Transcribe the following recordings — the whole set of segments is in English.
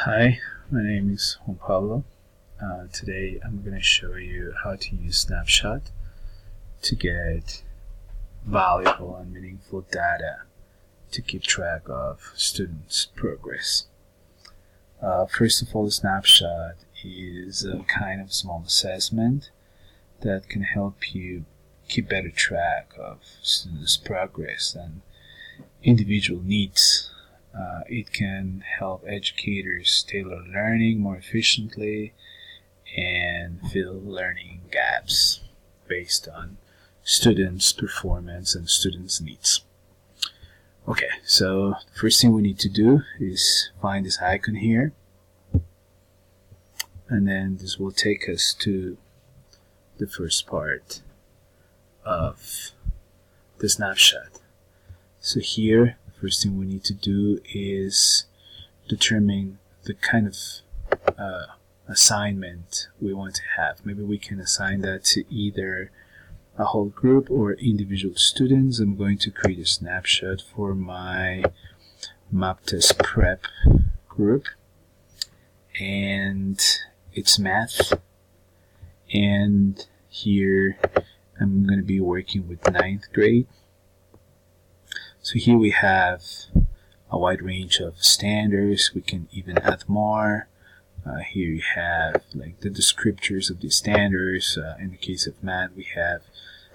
Hi, my name is Juan Pablo. Today I'm going to show you how to use Snapshot to get valuable and meaningful data to keep track of students' progress. First of all, Snapshot is a kind of small assessment that can help you keep better track of students' progress and individual needs. It can help educators tailor learning more efficiently and fill learning gaps based on students' performance and students' needs. Okay, so the first thing we need to do is find this icon here, and then this will take us to the first part of the snapshot. So here, the first thing we need to do is determine the kind of assignment we want to have. Maybe we can assign that to either a whole group or individual students. I'm going to create a snapshot for my map test prep group, and it's math, and here I'm going to be working with 9th grade. So here we have a wide range of standards. We can even add more. Here you have like the descriptors of the standards. In the case of math, we have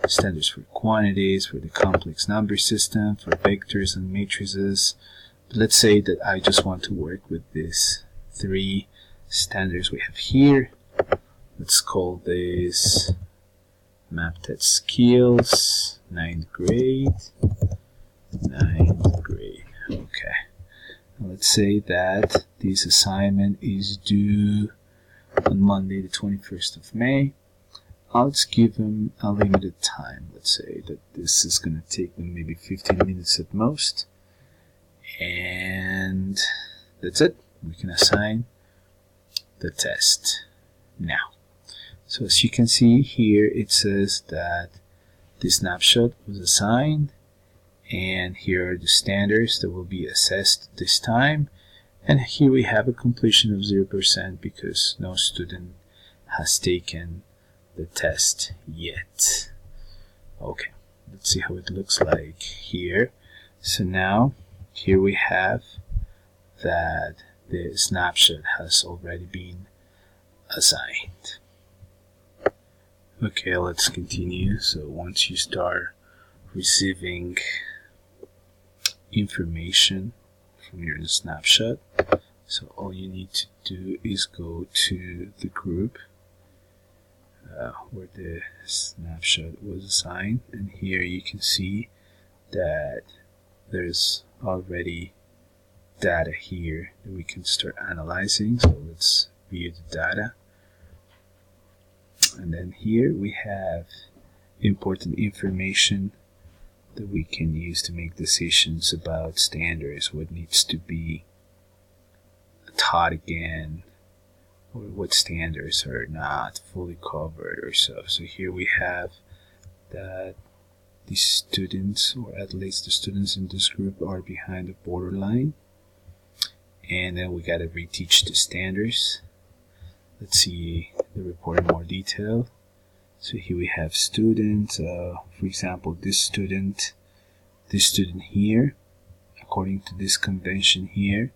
standards for quantities, for the complex number system, for vectors and matrices. But let's say that I just want to work with these 3 standards we have here. Let's call this map test skills, 9th grade. 9th grade. Okay. Let's say that this assignment is due on Monday the 21st of May. Let's give them a limited time. Let's say that this is going to take them maybe 15 minutes at most. And that's it. We can assign the test now. So as you can see here, it says that the snapshot was assigned. And here are the standards that will be assessed this time. And here we have a completion of 0% because no student has taken the test yet. Okay, let's see how it looks like here. So now, here we have that the snapshot has already been assigned. Okay, let's continue. So once you start receiving information from your snapshot, so all you need to do is go to the group where the snapshot was assigned, and here you can see that there's already data here that we can start analyzing. So let's view the data, and then here we have important information that we can use to make decisions about standards, what needs to be taught again, or what standards are not fully covered or so. So here we have that the students, or at least the students in this group, are behind the borderline, and then we gotta reteach the standards. Let's see the report in more detail. So here we have students, for example, this student here, according to this convention here,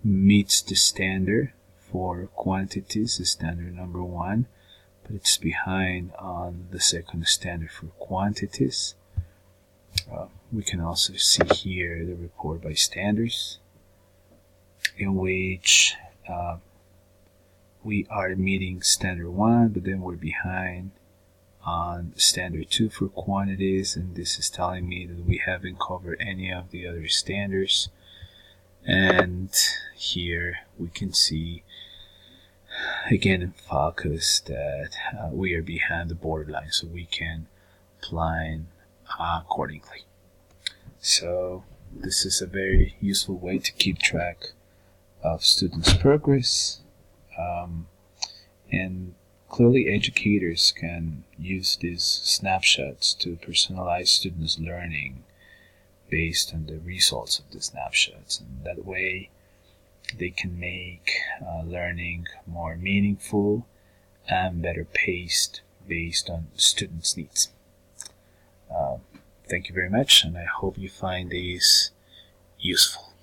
meets the standard for quantities, the standard number 1, but it's behind on the second standard for quantities. We can also see here the report by standards, in which we are meeting standard 1, but then we're behind on standard 2 for quantities, and this is telling me that we haven't covered any of the other standards. And here we can see again in focus that we are behind the borderline, so we can plan accordingly. So this is a very useful way to keep track of students' progress, and clearly, educators can use these snapshots to personalize students' learning based on the results of the snapshots. And that way, they can make learning more meaningful and better paced based on students' needs. Thank you very much, and I hope you find these useful.